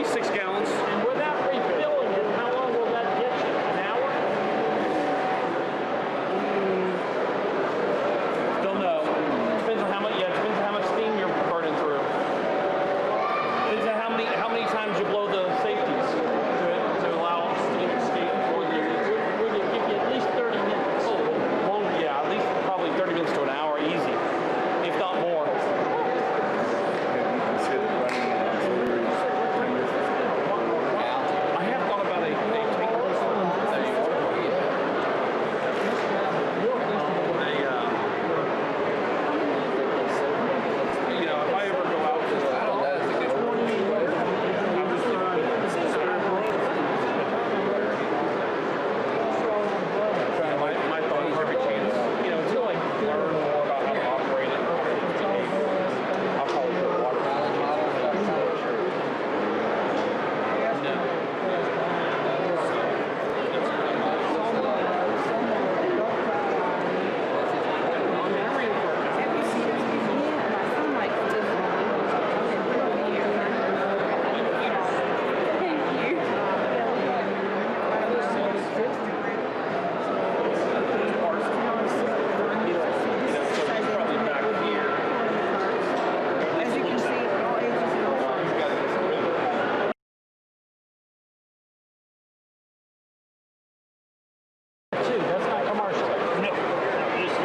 least 6 gallons. And without refilling it, how long will that get you? An hour? Don't know. Depends on how much. Yeah, depends on how much steam you're burning through. Depends on how many times you blow the safeties to allow steam to escape before the. Would it give you at least 30 minutes? Oh, well, yeah, at least probably 30 minutes to an hour, easy, if not more. I have thought about a you know, if I ever go out to my thought is every chance, you know, until I learn more about how to operate it, I'll probably put water That's not commercial. No, this is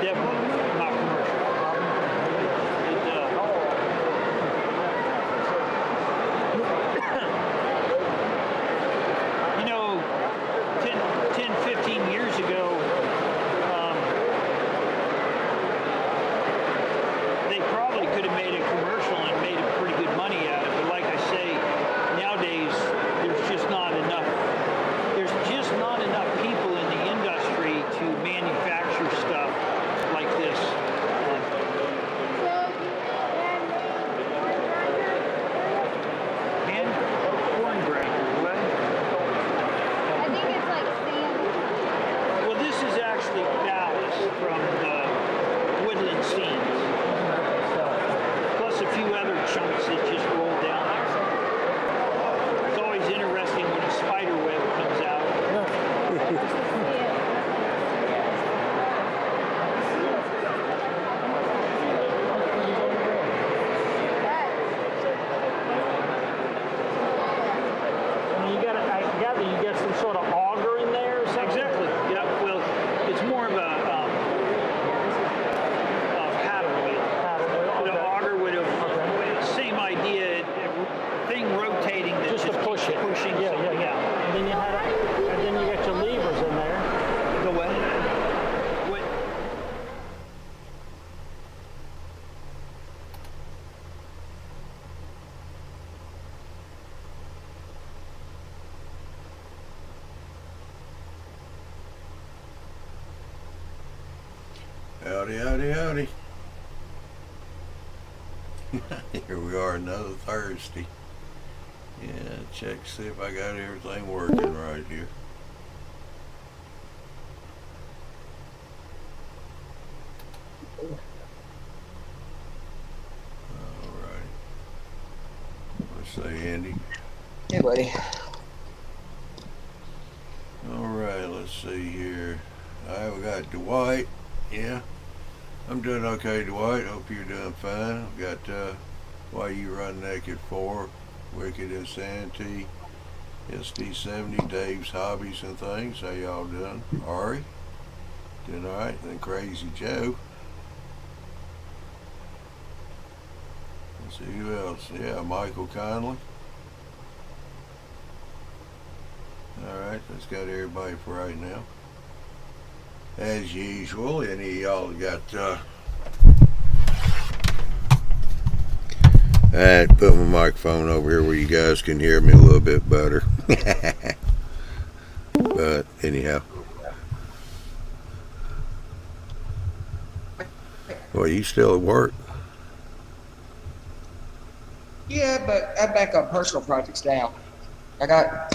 definitely not commercial. You know, 10, 15 years ago, they probably could have made a commercial and made a pretty good money out of it. But like I say, nowadays, there's just not enough. There's just not enough people in the industry to manufacture stuff like this. And corn grinder, what? I think it's like sand. Well, this is actually ballast from the woodland scenes, plus a few other chunks that just roll down there. It's always interesting when a spider web comes out. And I gather you get some sort of auger in there or something? Exactly. Yeah. Well, it's more of a paddle wheel. Paddle wheel, The okay. auger would have same idea, thing rotating that Just to push it. pushing. Yeah, yeah, yeah. And then you got your levers in there. The what? What? Howdy, howdy, howdy. Here we are, another Thursday. Yeah, check, see if I got everything working right here. Alright. Let's say Andy. Hey, buddy. Alright, let's see here. Alright, we got Dwight. Yeah. I'm doing okay, Dwight. Hope you're doing fine. I've got Why You Run Naked 4, Wicked Insanity, SD70, Dave's Hobbies and Things. How y'all doing? Ari? Doing alright. Then Crazy Joe. Let's see who else. Yeah, Michael Conley. Alright, that's got everybody for right now. As usual, any of y'all got I had to put my microphone over here where you guys can hear me a little bit better. But anyhow. Well, you still at work? Yeah, but I'm back on personal projects now. I got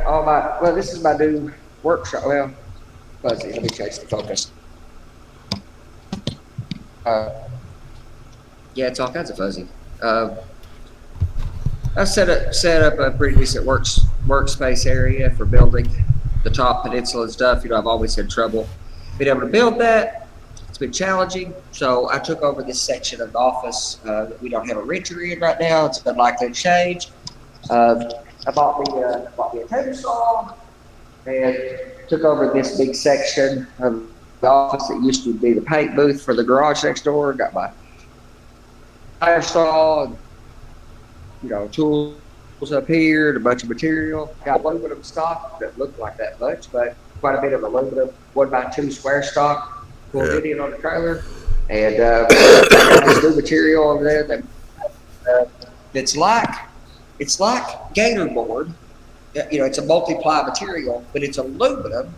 all my, well, this is my new workshop. Well, fuzzy, let me change the focus. Yeah, it's all kinds of fuzzy. I set up a pretty decent workspace area for building the top peninsula and stuff. You know, I've always had trouble being able to build that. It's been challenging, so I took over this section of the office that we don't have a renter in right now. It's unlikely to change. I bought me a table saw and took over this big section of the office that used to be the paint booth for the garage next door. Got my tire saw, and, you know, tools up here, and a bunch of material. Got aluminum stock that looked like that much, but quite a bit of aluminum 1x2 square stock. Pulled it in on the trailer, and this new material over there that it's like gator board. You know, it's a multi-ply material, but it's aluminum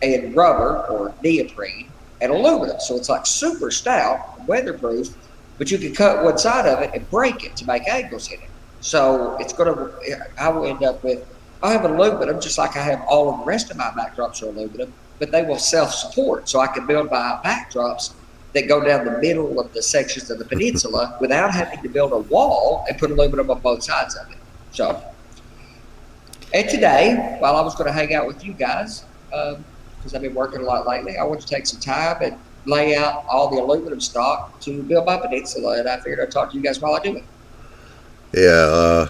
and rubber or neoprene and aluminum. So it's like super stout, weatherproof, but you can cut one side of it and break it to make angles in it. So I will end up with, I have aluminum just like I have all of the rest of my backdrops are aluminum, but they will self-support. So I can build my backdrops that go down the middle of the sections of the peninsula without having to build a wall and put aluminum on both sides of it. So, and today, while I was going to hang out with you guys, because I've been working a lot lately, I want to take some time and lay out all the aluminum stock to build my peninsula, and I figured I'd talk to you guys while I do it. Yeah,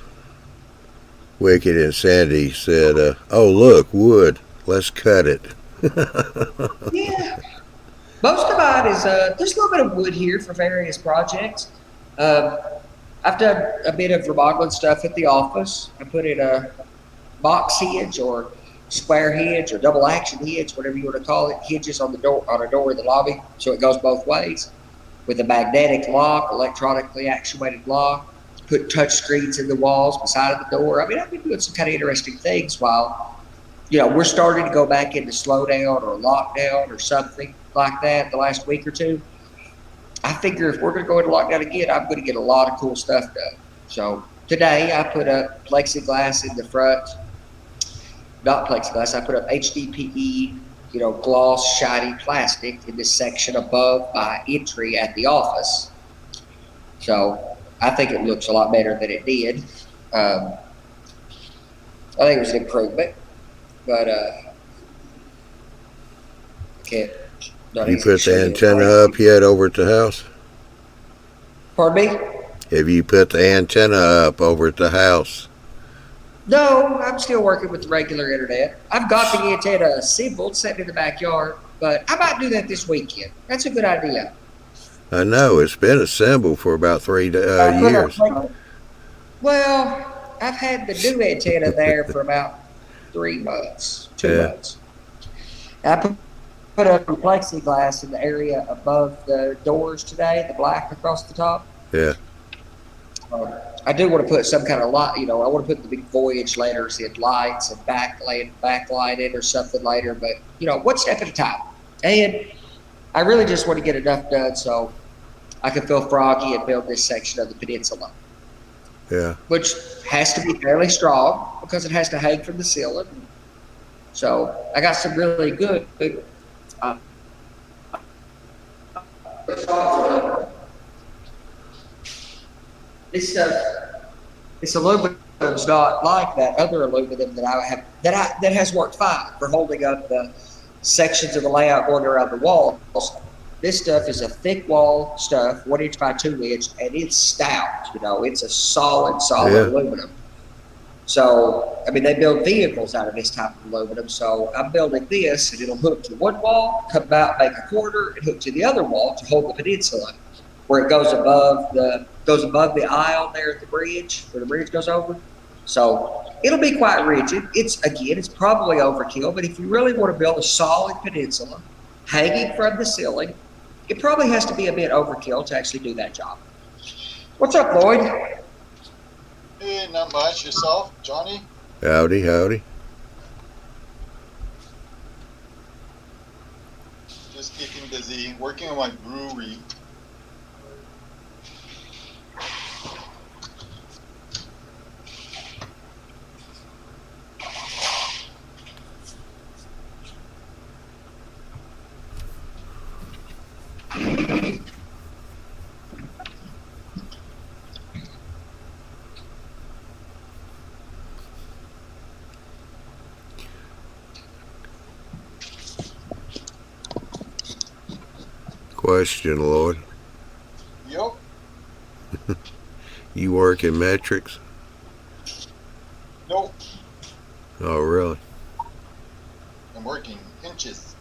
Wicked and Sandy said, oh, look, wood. Let's cut it. Yeah. Most of mine is, there's a little bit of wood here for various projects. I've done a bit of remodeling stuff at the office. I put in a box hinge or square hinge or double action hinge, whatever you want to call it, hinges on a door in the lobby, so it goes both ways with a magnetic lock, electronically actuated lock. Put touch screens in the walls beside the door. I mean, I've been doing some kind of interesting things while, you know, we're starting to go back into slowdown or lockdown or something like that the last week or two. I figure if we're going to go into lockdown again, I'm going to get a lot of cool stuff done. So today I put up plexiglass in the front. Not plexiglass, I put up HDPE, you know, gloss, shiny plastic in this section above my entry at the office. So I think it looks a lot better than it did. I think it was an improvement, but can't. You put the antenna up yet over at the house? Pardon me? Have you put the antenna up over at the house? No, I'm still working with the regular internet. I've got the antenna assembled, sitting in the backyard, but I might do that this weekend. That's a good idea. I know, it's been assembled for about 3 years. Well, I've had the new antenna there for about 3 months, 2 months. I put up plexiglass in the area above the doors today, the black across the top. Yeah. I do want to put some kind of light, you know, I want to put the big Voyage letters in lights and backlight it or something later, but, you know, one step at a time. And I really just want to get enough done so I can feel froggy and build this section of the peninsula. Yeah. Which has to be fairly strong because it has to hang from the ceiling. So I got some really good this aluminum is not like that other aluminum that I have that has worked fine for holding up the sections of the layout going around the walls. This stuff is a thick wall stuff, 1 inch by 2 inch, and it's stout. You know, it's a solid aluminum. So, I mean, they build vehicles out of this type of aluminum. So I'm building this, and it'll hook to one wall, come out, make a quarter, and hook to the other wall to hold the peninsula, where it goes above the aisle there at the bridge, where the bridge goes over. So it'll be quite rigid. It's probably overkill, but if you really want to build a solid peninsula hanging from the ceiling, it probably has to be a bit overkill to actually do that job. What's up, Lloyd? Hey, not much. Yourself, Johnny? Howdy, howdy. Just keeping busy, working on my brewery. Question, Lloyd. Yup. You work in metrics? Nope. Oh, really? I'm working inches.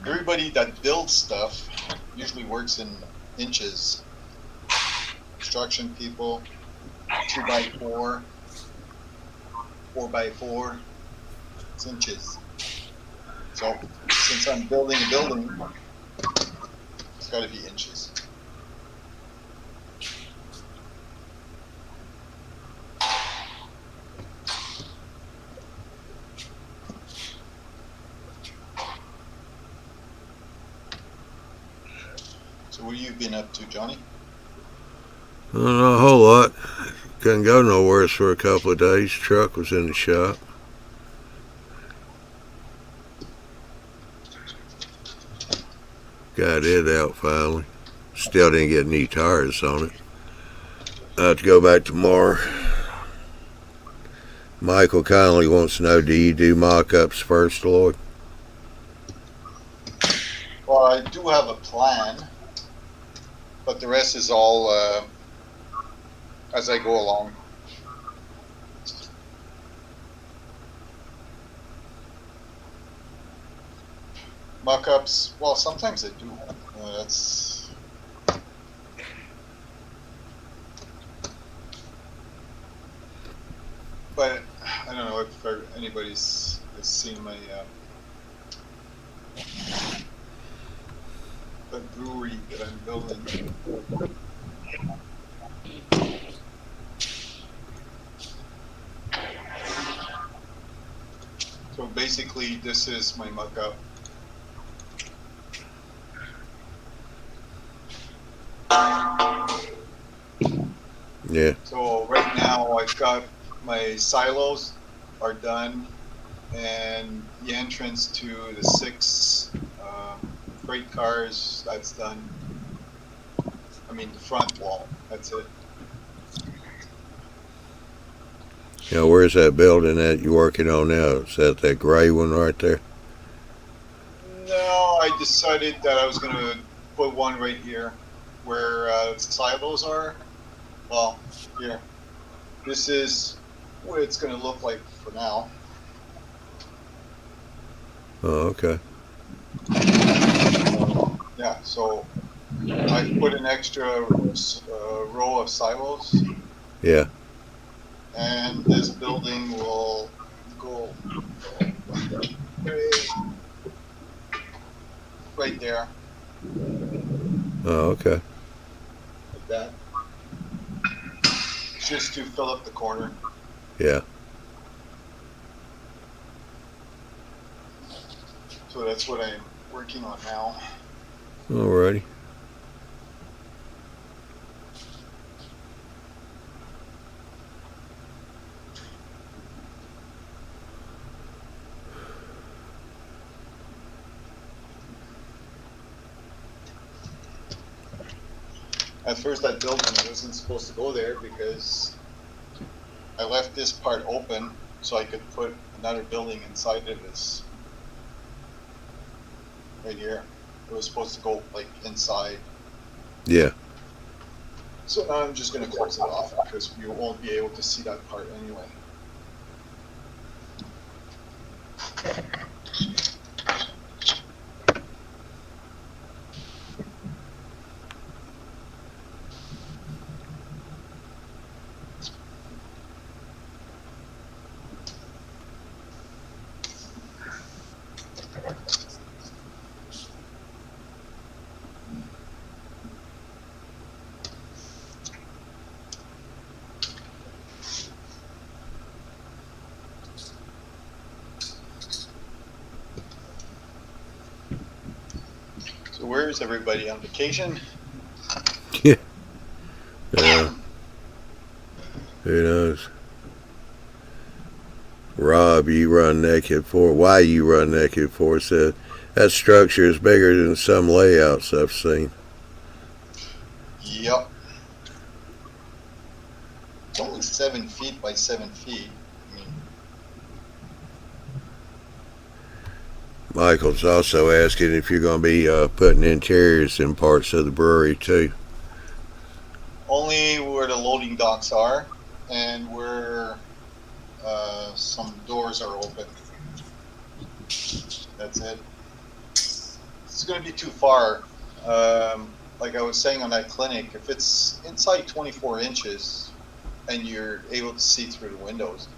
Everybody that builds stuff usually works in inches. Construction people, 2x4, 4x4, it's inches. So since I'm building a building, it's got to be inches. So what have you been up to, Johnny? Not a whole lot. Couldn't go nowhere for a couple of days. Truck was in the shop. Got it out finally. Still didn't get any tires on it. I have to go back tomorrow. Michael kindly wants to know, do you do mock-ups first, Lloyd? Well, I do have a plan, but the rest is all as I go along. Mock-ups, well, sometimes I do. That's but I don't know if anybody's has seen my the brewery that I'm building. So basically, this is my mock-up. Yeah. So right now I've got my silos are done, and the entrance to the 6 freight cars, that's done. I mean the front wall, that's it. Now, where's that building that you're working on now? Is that gray one right there? No, I decided that I was going to put one right here where the silos are. Well, here. This is what it's going to look like for now. Oh, okay. Yeah, so I put an extra row of silos, Yeah. and this building will go right there, Oh, okay. like that. Just to fill up the corner. Yeah. So that's what I'm working on now. Alrighty. At first that building wasn't supposed to go there because I left this part open so I could put another building inside of this. Right here. It was supposed to go like inside. Yeah. So now I'm just going to close it off because you won't be able to see that part anyway. So where is everybody on vacation? Yeah. Who knows? Rob, you run naked for. Why you run naked for? Said that structure is bigger than some layouts I've seen. Yep. It's only 7 feet by 7 feet. I mean, Michael's also asking if you're going to be putting interiors in parts of the brewery too. Only where the loading docks are and where some doors are open. That's it. It's going to be too far. Like I was saying on that clinic, if it's inside 24 inches and you're able to see through the windows,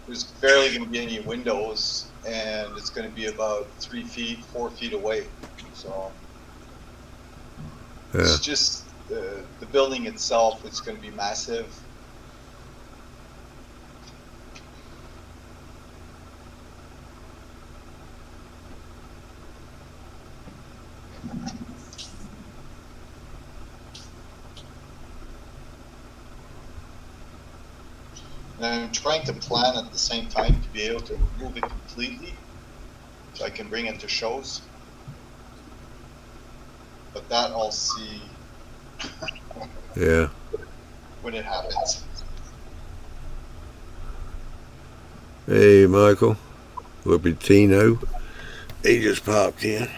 there's barely going to be any windows, and it's going to be about 3 feet, 4 feet away. So Yeah. it's just the building itself is going to be massive. And I'm trying to plan at the same time to be able to remove it completely so I can bring it to shows. But that I'll see Yeah. when it happens. Hey, Michael. Lupitino. He just popped in.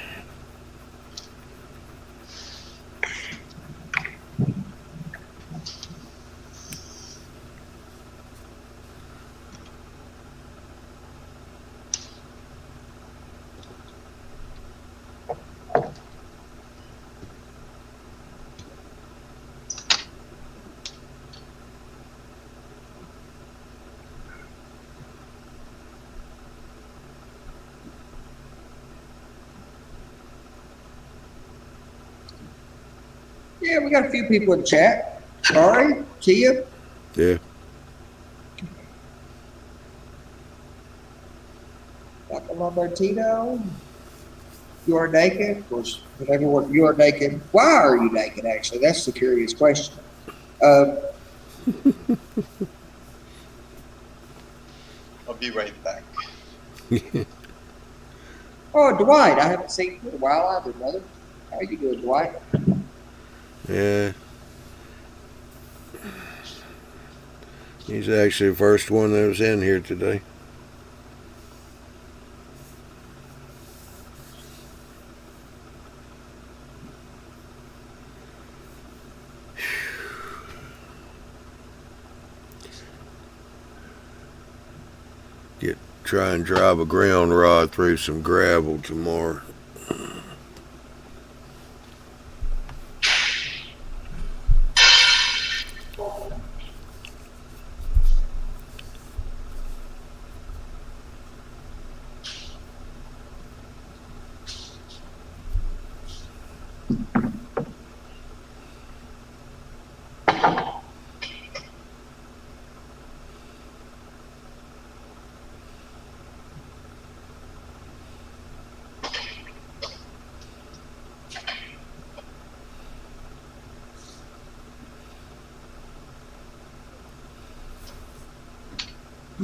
Yeah, we got a few people in the chat. Sorry, Kia. Yeah. Michael Lambertino. You are naked. Of course, whenever you are naked, why are you naked, actually? That's the curious question. I'll be right back. Oh, Dwight, I haven't seen you in a while either, brother. How you doing, Dwight? Yeah. He's actually the first one that was in here today. Try and drive a ground rod through some gravel tomorrow.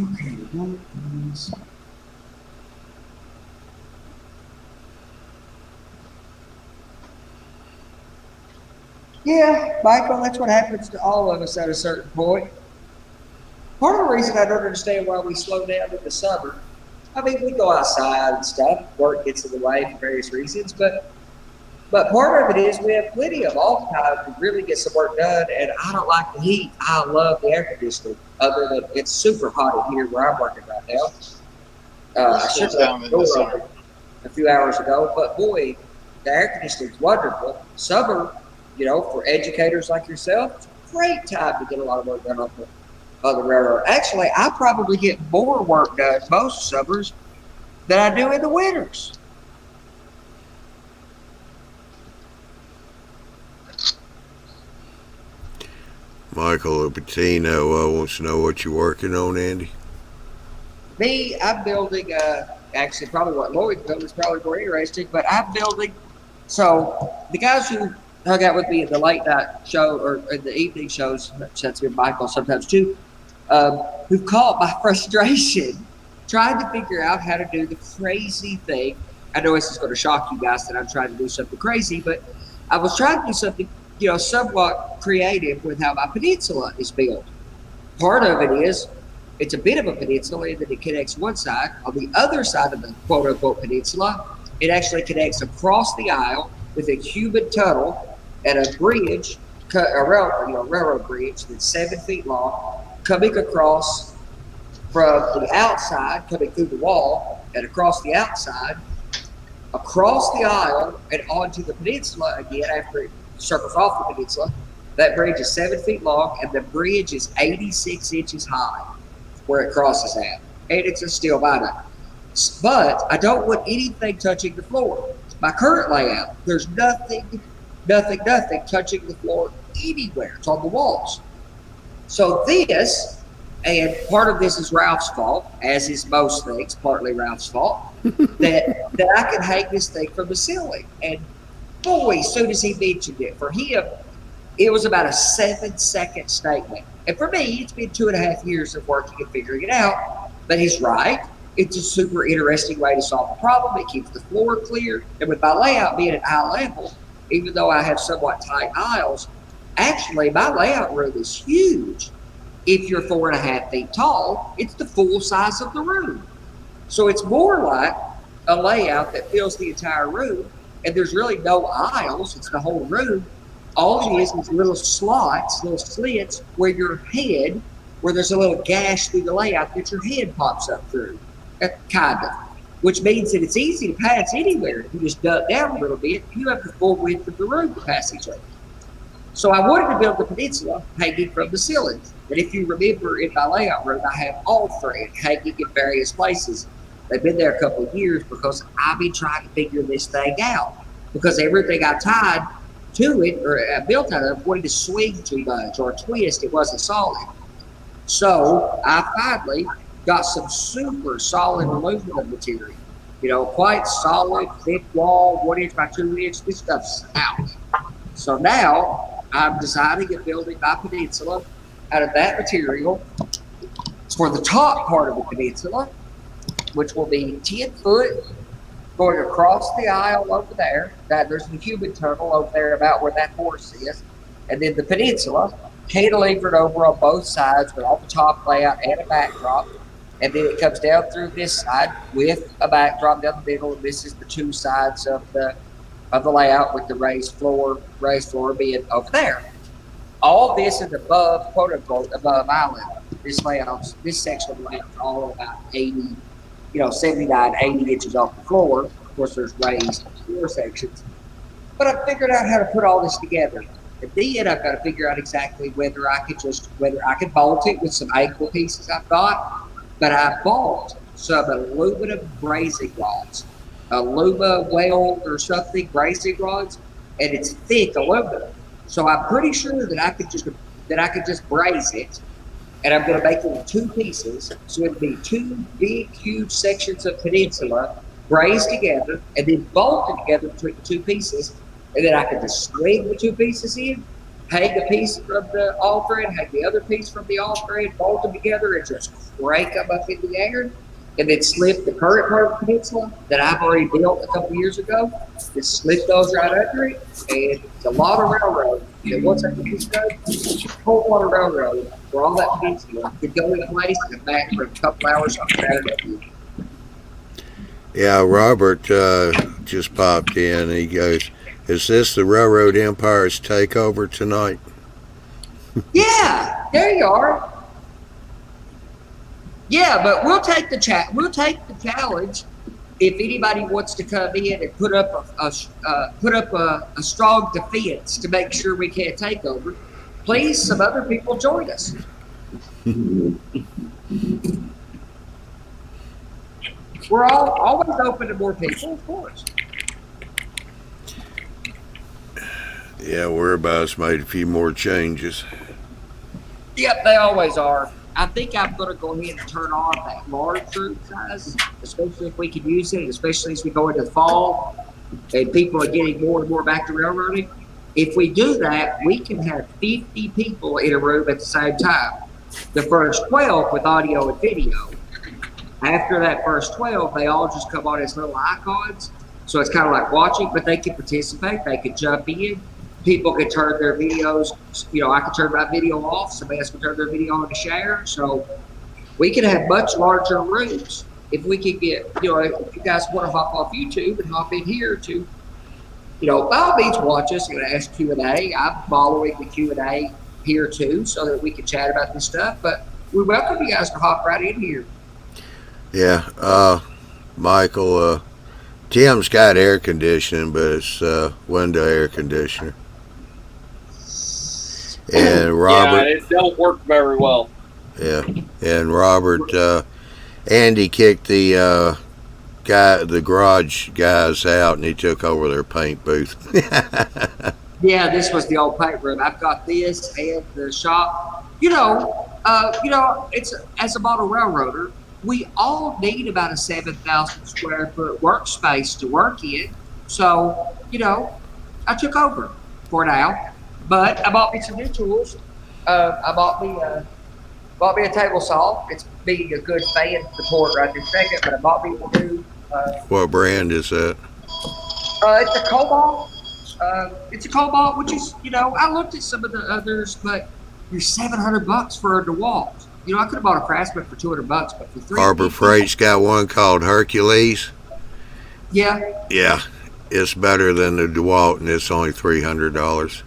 Okay, one, please. Yeah, Michael, that's what happens to all of us at a certain point. Part of the reason I don't understand why we slow down in the summer, I mean, we go outside and stuff, work gets in the way for various reasons, but part of it is we have plenty of off time to really get some work done, and I don't like the heat. I love the air conditioning, other than it's super hot in here where I'm working right now. I should have the door open a few hours ago, but boy, the air conditioning is wonderful. Summer, you know, for educators like yourself, it's a great time to get a lot of work done on the railroad. Actually, I probably get more work done most summers than I do in the winters. Michael Lupitino wants to know what you're working on, Andy. Me, I'm building, actually probably what Lloyd's building is probably more interesting, but I'm building, so the guys who hung out with me at the late night show or in the evening shows, that's been Michael sometimes too, who've caught my frustration trying to figure out how to do the crazy thing. I know this is going to shock you guys that I'm trying to do something crazy, but I was trying to do something, you know, somewhat creative with how my peninsula is built. Part of it is It's a bit of a peninsula in that it connects one side. On the other side of the quote unquote peninsula, it actually connects across the aisle with a human tunnel and a bridge, a railroad bridge that's 7 feet long, coming across from the outside, coming through the wall, and across the outside, across the aisle, and onto the peninsula again after it circles off the peninsula. That bridge is 7 feet long, and the bridge is 86 inches high where it crosses at. And it's a steel viaduct. But I don't want anything touching the floor. My current layout, there's nothing touching the floor anywhere. It's on the walls. So this, and part of this is Ralph's fault, as is most things, partly Ralph's fault, that I can hang this thing from the ceiling. And boy, as soon as he mentioned it, for him, it was about a 7-second statement. And for me, it's been 2.5 years of working and figuring it out. But he's right. It's a super interesting way to solve a problem. It keeps the floor clear. And with my layout being at eye level, even though I have somewhat tight aisles, actually my layout room is huge. If you're 4.5 feet tall, it's the full size of the room. So it's more like a layout that fills the entire room, and there's really no aisles. It's the whole room. All it is little slots, little slits where your head, where there's a little gash through the layout that your head pops up through, kind of. Which means that it's easy to pass anywhere. If you just duck down a little bit, you have the full width of the room to pass each other. So I wanted to build the peninsula hanging from the ceiling. And if you remember in my layout room, I have all thread hanging in various places. They've been there a couple of years because I've been trying to figure this thing out. Because everything I tied to it, or I built out of, wanted to swing too much or twist. It wasn't solid. So I finally got some super solid aluminum material. You know, quite solid, thick wall, 1 inch by 2 inch. This stuff's out. So now I'm designing and building my peninsula out of that material for the top part of the peninsula, which will be 10 foot going across the aisle over there. There's the human tunnel over there about where that horse is. And then the peninsula cantilevered over on both sides with all the top layout and a backdrop. And then it comes down through this side with a backdrop down the middle. And this is the two sides of the layout with the raised floor being over there. All this is above, quote unquote, above eye level. This section of the layout is all about 79, 80 inches off the floor. Of course, there's raised floor sections. But I figured out how to put all this together. At the end, I've got to figure out exactly whether I could bolt it with some ankle pieces I've got. But I bought some aluminum brazing rods, Luma weld or something brazing rods, and it's thick aluminum. So I'm pretty sure that I could just braze it, and I'm going to make it in 2 pieces. So it'll be 2 big, huge sections of peninsula brazed together, and then bolted together between the 2 pieces, and then I can just swing the 2 pieces in, hang a piece from the all thread, hang the other piece from the all thread, bolt them together, and just crank them up in the air, and then slip the current part of the peninsula that I've already built a couple years ago, just slip those right under it, and it's a lot of railroad. And once I get this done, whole lot of railroad for all that peninsula could go in place and back for a couple hours on Saturday. Yeah, Robert just popped in. He goes, "Is this the Railroad Empire's takeover tonight?" Yeah, there you are. Yeah, but we'll take the challenge if anybody wants to come in and put up a strong defense to make sure we can't take over. Please, some other people join us. We're always open to more people, of course. Yeah, Whereabouts made a few more changes. Yep, they always are. I think I'm going to go ahead and turn on that large group size, especially if we can use it, especially as we go into the fall and people are getting more and more back to railroading. If we do that, we can have 50 people in a room at the same time. The first 12 with audio and video. After that first 12, they all just come on as little icons. So it's kind of like watching, but they can participate. They can jump in. People can turn their videos, I can turn my video off. Somebody else can turn their video on to share. So we could have much larger rooms if we could get, you know, if you guys want to hop off YouTube and hop in here to, you know, by all means watch us and ask Q&A. I'm following the Q&A here too so that we can chat about this stuff. But we welcome you guys to hop right in here. Yeah, Michael, Tim's got air conditioning, but it's window air conditioner. And Robert, Yeah, it don't work very well. yeah, and Robert, Andy kicked the garage guys out, and he took over their paint booth. Yeah, this was the old paint room. I've got this and the shop. You know, it's as a model railroader, we all need about a 7,000 square foot workspace to work in. So, you know, I took over for now, but I bought me some new tools. I bought me a table saw. It's being a good fan support right this second, but I bought me a new. What brand is that? It's a Cobalt. It's a Cobalt, which is, you know, I looked at some of the others, but you're $700 for a DeWalt. You know, I could have bought a Craftsman for $200, but for $350. Harbor Freight's got one called Hercules. Yeah. Yeah, it's better than the DeWalt, and it's only $300.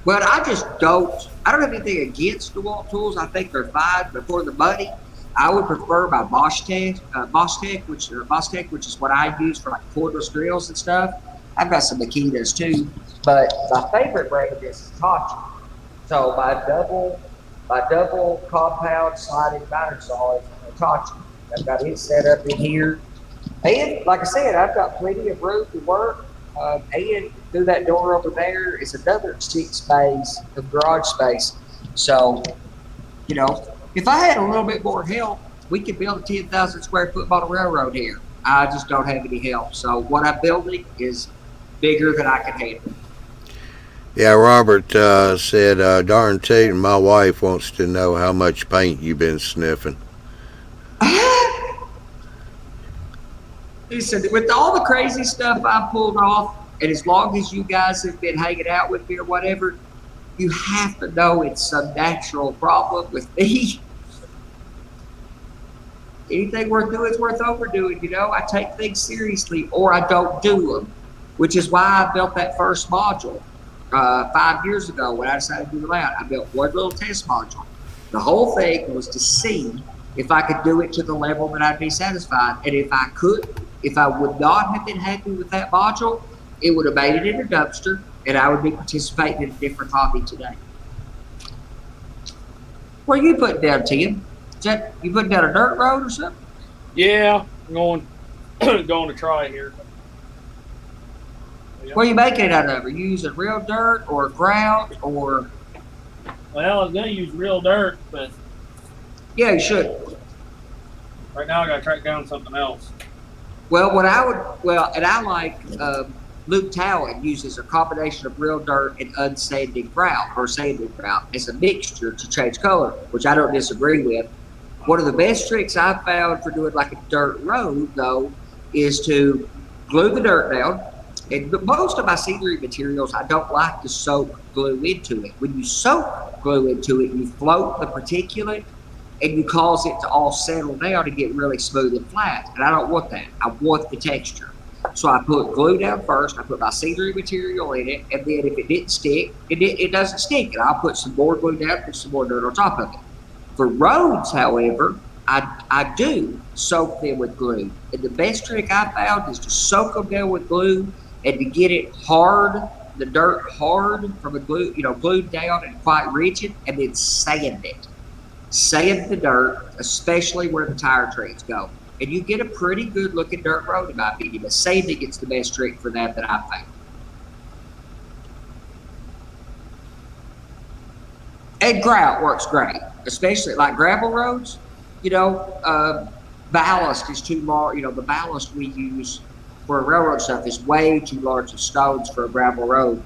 But I don't have anything against DeWalt tools. I think they're fine, but for the money, I would prefer my Bosch Tech, which is what I use for like cordless drills and stuff. I've got some Makitas too, but my favorite brand of this is Hitachi. So my double compound sliding miter saw is Hitachi. I've got it set up in here, and like I said, I've got plenty of room to work. And through that door over there is another 6 bays of garage space. So, you know, if I had a little bit more help, we could build a 10,000 square foot model railroad here. I just don't have any help. So what I'm building is bigger than I can handle. Yeah, Robert said, darn tootin', my wife wants to know how much paint you've been sniffing. Listen, with all the crazy stuff I pulled off, and as long as you guys have been hanging out with me or whatever, you have to know it's some natural problem with me. Anything worth doing is worth overdoing, you know? I take things seriously or I don't do them, which is why I built that first module 5 years ago when I decided to do that. I built one little test module. The whole thing was to see if I could do it to the level that I'd be satisfied. And if I would not have been happy with that module, it would have made it in a dumpster and I would be participating in a different hobby today. What are you putting down, Tim? Is that you putting down a dirt road or something? Yeah, I'm going to try here. What are you making it out of? Are you using real dirt or grout or? Well, I was gonna use real dirt, but Yeah, you should. right now I gotta track down something else. Well, and I like Luke Towan uses a combination of real dirt and unsanded grout or sanded grout as a mixture to change color, which I don't disagree with. One of the best tricks I've found for doing like a dirt road, though, is to glue the dirt down. And most of my scenery materials, I don't like to soak glue into it. When you soak glue into it, you float the particulate and you cause it to all settle down and get really smooth and flat. And I don't want that. I want the texture. So I put glue down first. I put my scenery material in it. And then if it didn't stick, it doesn't stick. And I'll put some more glue down, put some more dirt on top of it. For roads, however, I do soak them with glue. And the best trick I found is to soak them down with glue and to get it hard, the dirt hard from a glue, glued down and quite rigid, and then sand it. Sand the dirt, especially where the tire treads go. And you get a pretty good looking dirt road in my opinion, but sanding is the best trick for that I've found. And grout works great, especially like gravel roads. Ballast is too large. The ballast we use for railroad stuff is way too large of stones for a gravel road.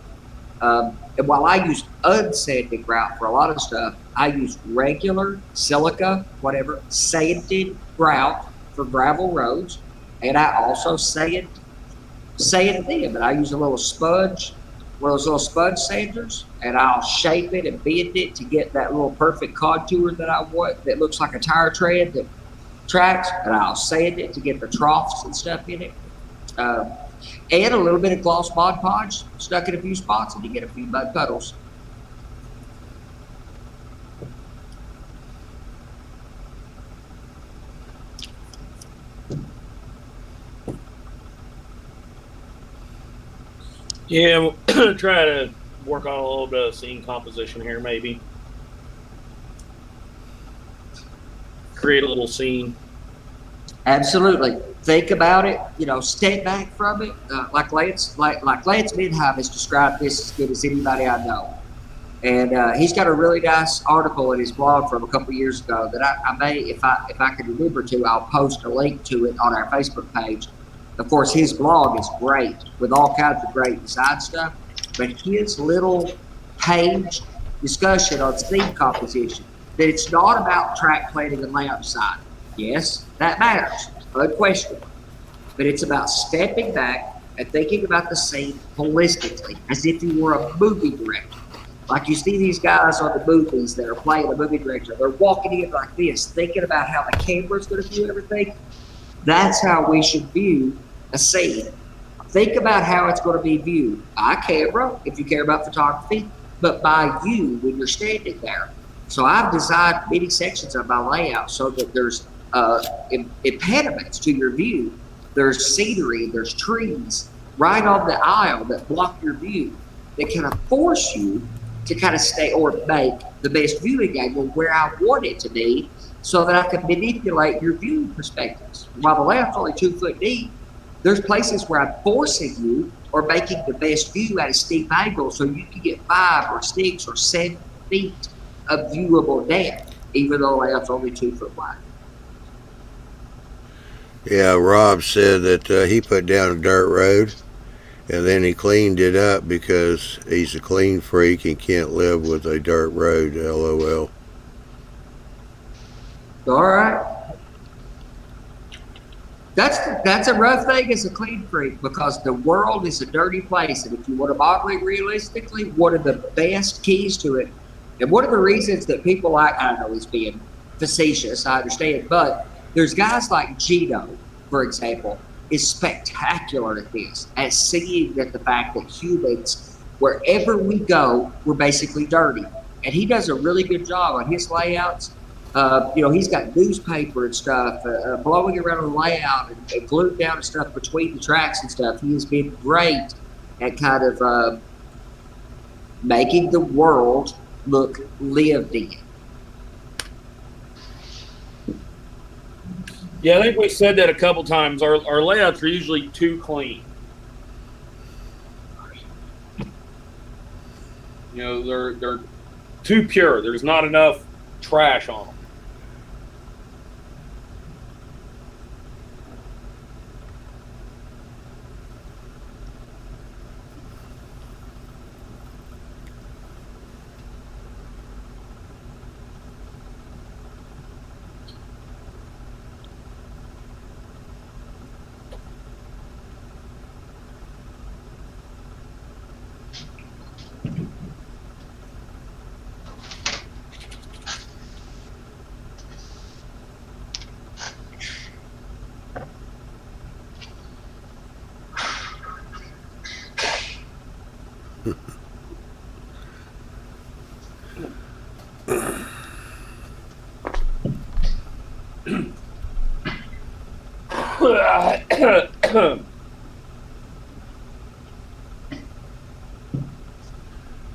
And while I use unsanded grout for a lot of stuff, I use regular silica, whatever, sanded grout for gravel roads. And I also sand them. And I use a little sponge one of those little sponge sanders, and I'll shape it and bend it to get that little perfect contour that I want that looks like a tire tread that tracks, and I'll sand it to get the troughs and stuff in it. And a little bit of gloss Mod Podge stuck in a few spots, and you get a few mud puddles. Yeah, I'm trying to work on a little bit of scene composition here, maybe. Create a little scene. Absolutely. Think about it. Step back from it. Like Lance Midheim has described this as good as anybody I know, and he's got a really nice article in his blog from a couple years ago that I may, if I can remember to, I'll post a link to it on our Facebook page. Of course, his blog is great with all kinds of great design stuff, but his little page discussion on scene composition, that it's not about track planning and layout design. Yes, that matters, unquestionably, but it's about stepping back and thinking about the scene holistically, as if you were a movie director. Like you see these guys on the movies that are playing a movie director, they're walking in like this, thinking about how the camera's going to view everything. That's how we should view a scene. Think about how it's going to be viewed by camera, if you care about photography, but by you when you're standing there. So I've designed many sections of my layout so that there's impediments to your view. There's scenery, there's trees right on the aisle that block your view, that kind of force you to kind of stay or make the best viewing angle where I want it to be, so that I can manipulate your viewing perspectives. While the layout's only 2 foot deep, there's places where I'm forcing you or making the best view at a steep angle so you can get 5 or 6 or 7 feet of viewable depth, even though the layout's only 2 foot wide. Yeah, Rob said that he put down a dirt road and then he cleaned it up because he's a clean freak and can't live with a dirt road, LOL. All right. That's a rough thing as a clean freak, because the world is a dirty place, and if you want to model it realistically, one of the best keys to it, and one of the reasons that people like, I don't know, he's being facetious, I understand, but there's guys like Gino, for example, is spectacular at this, at seeing that the fact that humans, wherever we go, we're basically dirty, and he does a really good job on his layouts. He's got newspaper and stuff, blowing around on the layout and glued down and stuff between the tracks and stuff. He has been great at kind of making the world look lived in. Yeah, I think we said that a couple times. Our layouts are usually too clean. They're too pure. There's not enough trash on them.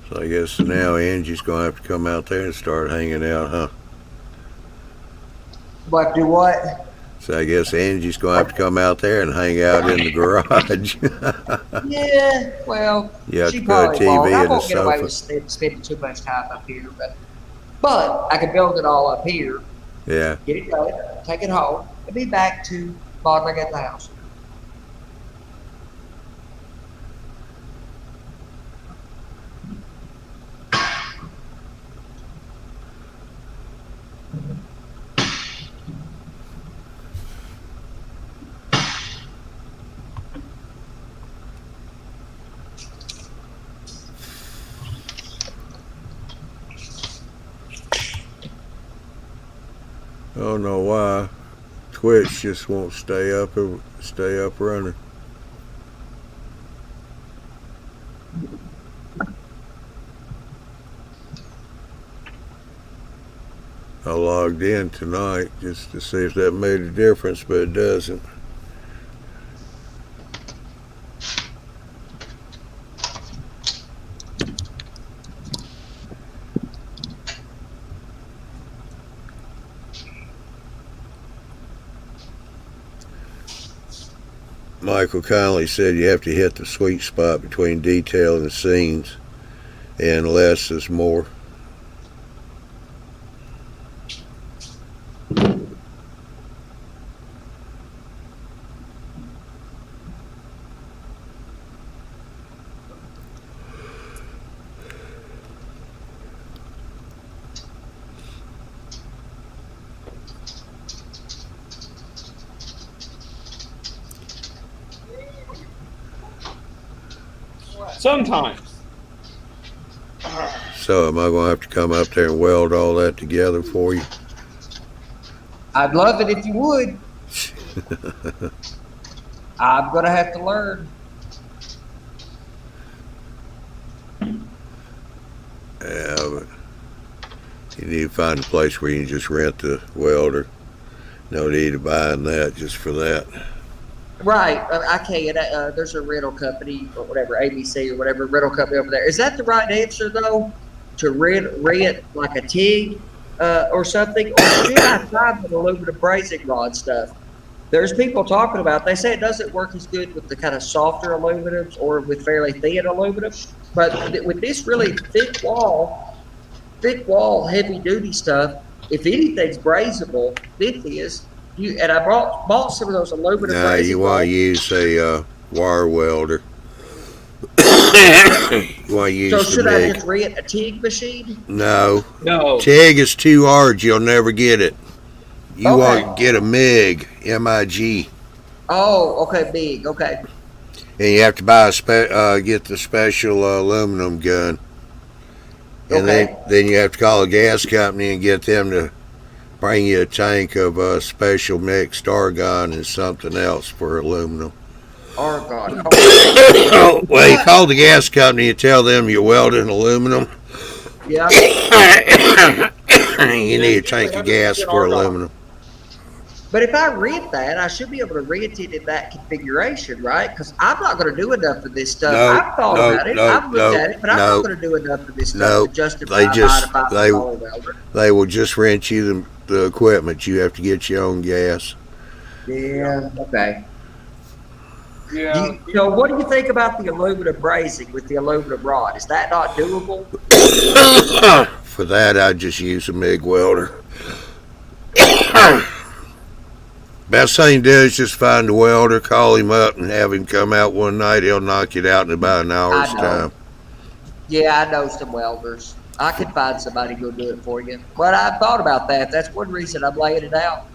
So I guess now Angie's going to have to come out there and start hanging out, huh? But do what? So I guess Angie's going to have to come out there and hang out in the garage. Yeah, well, Yeah, she put a probably TV won't. I and a won't get away sofa. with spending too much time up here, but I can build it all up here, Yeah. get it going, take it home, and be back to modeling at the house. I don't know why. Twitch just won't stay up running. I logged in tonight just to see if that made a difference, but it doesn't. Michael kindly said you have to hit the sweet spot between detail and scenes, and less is more. Sometimes. So am I going to have to come up there and weld all that together for you? I'd love it if you would. I'm gonna have to learn. Yeah, but you need to find a place where you can just rent the welder. No need of buying that just for that. Right, I can. There's a rental company or whatever, ABC or whatever rental company over there. Is that the right answer though? To rent like a TIG or something, or should I try the aluminum brazing rod stuff? There's people talking about. They say it doesn't work as good with the kind of softer aluminums or with fairly thin aluminum, but with this really thick wall, heavy duty stuff. If anything's brazeable, this is. And I bought some of those aluminum. Nah, you want to use a wire welder. You want to use So the should I MIG. just rent a TIG machine? No. No. TIG is too hard. You'll never get it. You Okay. want to get a MIG, M-I-G. Oh, okay, big, okay. And you have to buy get the special aluminum gun. And Okay. then you have to call a gas company and get them to bring you a tank of special mixed argon and something else for aluminum. Argon. Well, you call the gas company and tell them you're welding aluminum. Yeah. You need a tank of gas for aluminum. But if I rent that, I should be able to rent it in that configuration, right? Because I'm not going to do enough of this stuff. No, I've thought no, about it. no, I've looked no, at it, but I'm no. not going to do enough of this stuff No, to justify they just- buying a they- $5 welder. They will just rent you the equipment. You have to get your own gas. Yeah. Okay. Yeah. So what do you think about the aluminum brazing with the aluminum rod? Is that not doable? For that, I just use a MIG welder. Best thing to do is just find a welder, call him up, and have him come out one night. He'll knock it out in about an hour's I know. time. Yeah, I know some welders. I could find somebody to go do it for you. But I've thought about that. That's one reason I'm laying it out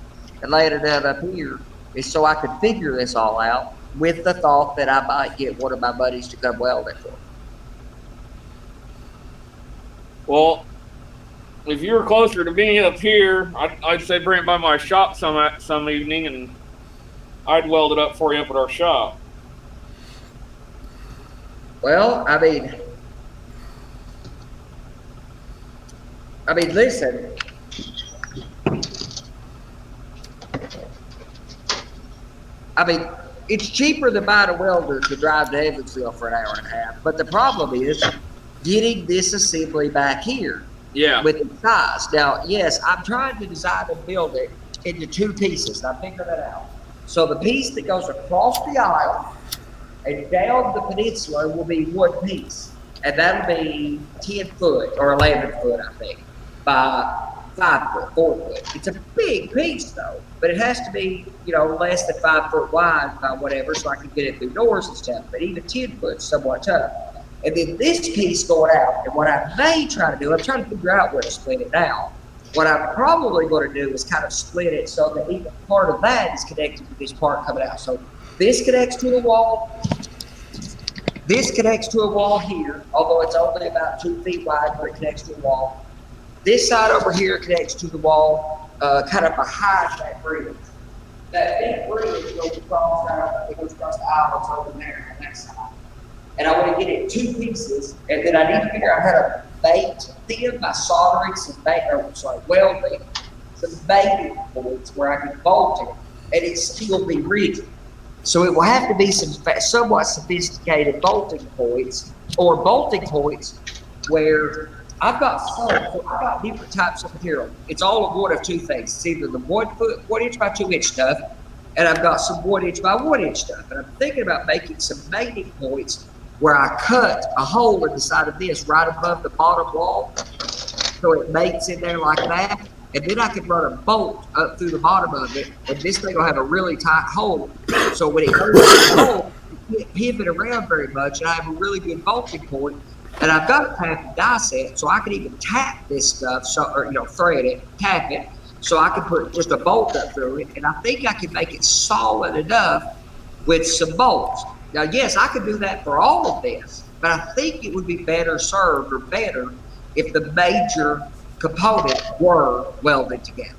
and laying it out up here is so I could figure this all out with the thought that I might get one of my buddies to come weld it for me. Well, if you were closer to being up here, I'd say bring it by my shop some evening, and I'd weld it up for you up at our shop. Well, I mean, listen. I mean, it's cheaper than buying a welder to drive to Evansville for an hour and a half. But the problem is getting this assembly back here Yeah. with its size. Now, yes, I'm trying to design and build it into two pieces. And I figured that out. So the piece that goes across the aisle and down the peninsula will be one piece. And that'll be 10 foot or 11 foot, I think, by 5 foot, 4 foot. It's a big piece though, but it has to be, less than 5 foot wide by whatever, so I can get it through doors and stuff. But even 10 foot is somewhat tough. And then this piece going out, and what I may try to do, I'm trying to figure out where to split it now. What I'm probably going to do is kind of split it so that even part of that is connected to this part coming out. So this connects to the wall. This connects to a wall here, although it's only about 2 feet wide, but it connects to a wall. This side over here connects to the wall. kind of behind that bridge. That big bridge goes across, it goes across the islands over there on that side. And I want to get it in 2 pieces, and then I need to figure out how to bait them by soldering welding some baiting points where I can bolt it and it still be rigid. So it will have to be some somewhat sophisticated bolting points, or bolting points where I've got different types of material. It's all of one of 2 things. It's either the 1 inch by 2 inch stuff, and I've got some 1 inch by 1 inch stuff. And I'm thinking about making some mating points where I cut a hole in the side of this right above the bottom wall, so it mates in there like that. And then I can run a bolt up through the bottom of it, and this thing will have a really tight hole. So when it goes in the hole, it can't pivot around very much, and I have a really good bolting point. And I've got a tap and die set, so I can even tap this stuff, thread it, tap it, so I can put just a bolt up through it. And I think I can make it solid enough with some bolts. Now, yes, I could do that for all of this, but I think it would be better if the major components were welded together.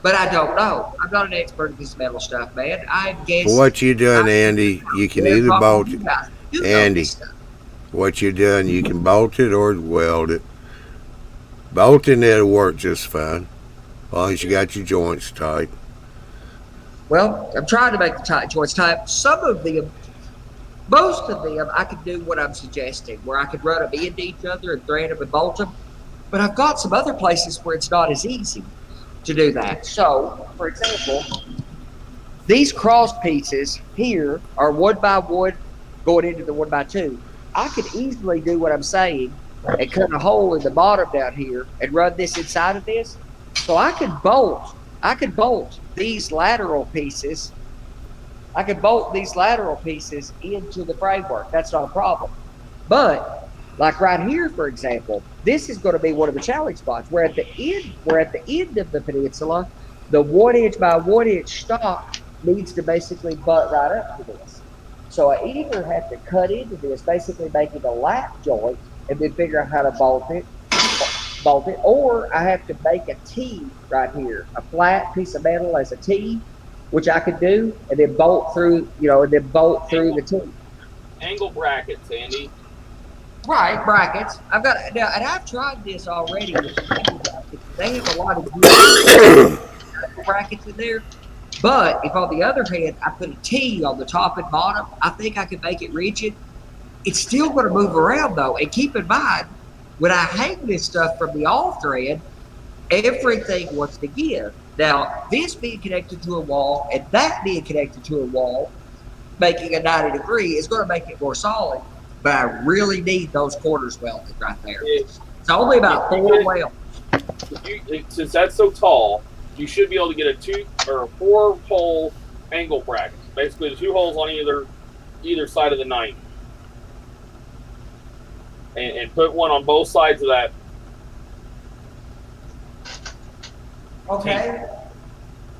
But I don't know. I'm not an expert in this metal stuff, man. I'm guessing. For what you done, Andy, you can either bolt it. Andy, what you done, you can bolt it or weld it. Bolting it'll work just fine, as long as you got your joints tight. Well, I'm trying to make the tight joints tight. Most of them, I could do what I'm suggesting, where I could run them into each other and thread them and bolt them. But I've got some other places where it's not as easy to do that. So, for example, these cross pieces here are 1 by 1 going into the 1 by 2. I could easily do what I'm saying and cut a hole in the bottom down here and run this inside of this. So I could bolt these lateral pieces. I could bolt these lateral pieces into the framework. That's not a problem. But like right here, for example, this is going to be one of the challenge spots. We're at the end of the peninsula. The 1 inch by 1 inch stock needs to basically butt right up to this. So I either have to cut into this, basically making a lap joint, and then figure out how to bolt it, or I have to make a T right here, a flat piece of metal as a T, which I could do, and then bolt through, the T. Angle brackets, Andy. Right, brackets. I've tried this already with the angle brackets. They have a lot of good brackets in there. But if on the other hand, I put a T on the top and bottom, I think I could make it rigid. It's still going to move around though. And keep in mind, when I hang this stuff from the all thread, everything wants to give. Now, this being connected to a wall and that being connected to a wall, making a 90 degree is going to make it more solid. But I really need those corners welded right there. It's only about 4 welds. Since that's so tall, you should be able to get a 2 or a 4 hole angle bracket. Basically, the 2 holes on either side of the 90, and put one on both sides of that. Okay.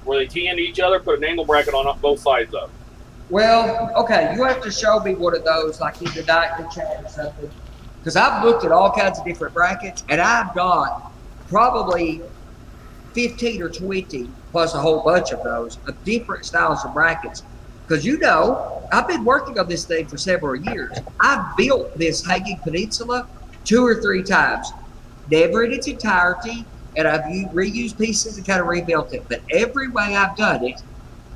Where they tee into each other, put an angle bracket on both sides of. Well, okay, you have to show me one of those, like in the nightly chat or something, because I've looked at all kinds of different brackets, and I've got probably 15 or 20 plus a whole bunch of those of different styles of brackets. Because I've been working on this thing for several years. I've built this hanging peninsula 2 or 3 times, never in its entirety, and I've reused pieces and kind of rebuilt it. But every way I've done it,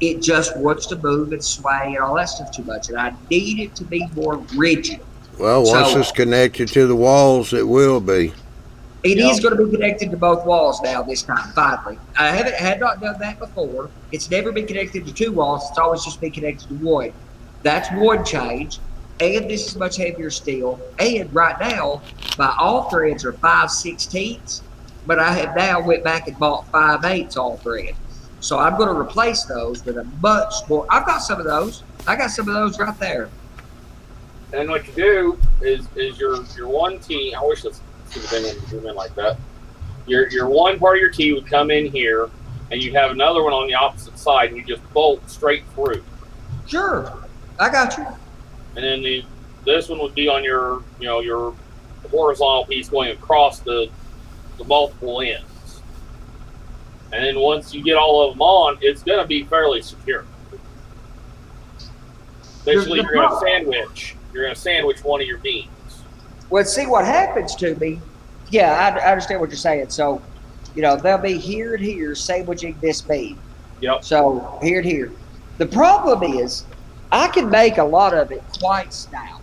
it just wants to move and sway and all that stuff too much, and I need it to be more rigid. Well, once it's connected to the walls, it will be. It is going to be connected to both walls now this time, finally. I had not done that before. It's never been connected to 2 walls. It's always just been connected to 1. That's one change. And this is much heavier steel. And right now, my all threads are 5/16, but I have now went back and bought 5/8 all thread. So I'm going to replace those with a much more. I've got some of those. I got some of those right there. And what you do is your one tee. I wish this would have been zoom in like that. Your one part of your tee would come in here, and you have another one on the opposite side, and you just bolt straight through. Sure, I got you. And then this one would be on your horizontal piece going across the multiple ends. And then once you get all of them on, it's going to be fairly secure. Basically, you're going to sandwich. You're going to sandwich one of your beams. Well, see what happens to me. Yeah, I understand what you're saying. So, they'll be here and here sandwiching this beam. Yep. So here and here. The problem is, I can make a lot of it quite stout.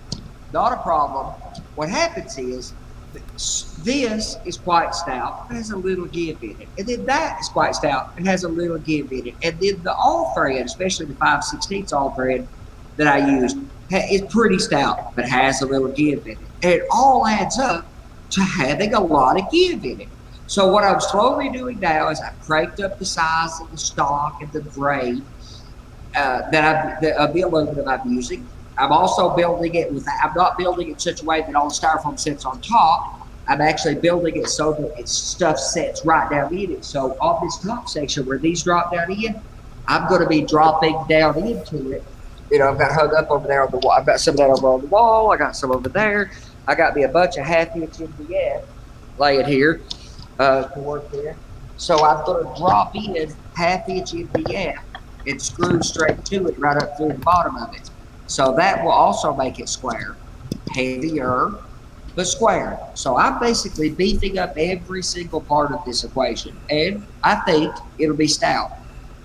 Not a problem. What happens is, this is quite stout. It has a little give in it. And then that is quite stout. It has a little give in it. And then the all thread, especially the 5/16 all thread that I used, is pretty stout, but has a little give in it. And it all adds up to having a lot of give in it. So what I'm slowly doing now is I've cranked up the size of the stock and the grade of the aluminum I'm using. I'm also building it I'm not building it in such a way that all the styrofoam sits on top. I'm actually building it so that its stuff sets right down in it. So on this top section where these drop down in, I'm going to be dropping down into it. I've got hung up over there on the wall. I've got some of that over on the wall. I got some over there. I got me a bunch of half-inch MDF laying here to work there. So I'm going to drop in half-inch MDF and screw straight to it right up through the bottom of it. So that will also make it square. Heavier, but square. So I'm basically beefing up every single part of this equation. And I think it'll be stout.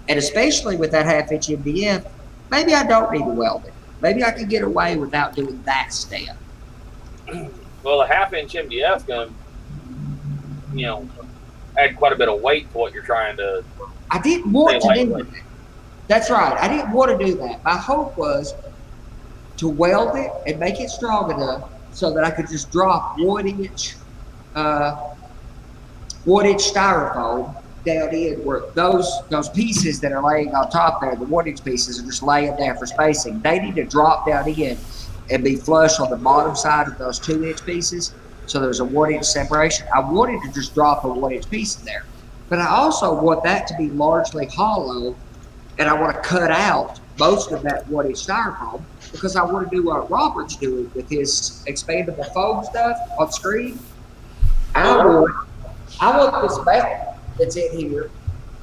And especially with that half-inch MDF, maybe I don't need to weld it. Maybe I can get away without doing that step. Well, the half-inch MDF is going to, add quite a bit of weight to what you're trying to. I didn't want to do that. That's right. I didn't want to do that. My hope was to weld it and make it strong enough so that I could just drop 1-inch styrofoam down in where those pieces that are laying on top there, the 1-inch pieces are just laying down for spacing. They need to drop down in and be flush on the bottom side of those 2-inch pieces. So there's a 1-inch separation. I wanted to just drop a 1-inch piece in there, but I also want that to be largely hollow, and I want to cut out most of that 1-inch styrofoam because I want to do what Robert's doing with his expandable foam stuff on screen. I want this metal that's in here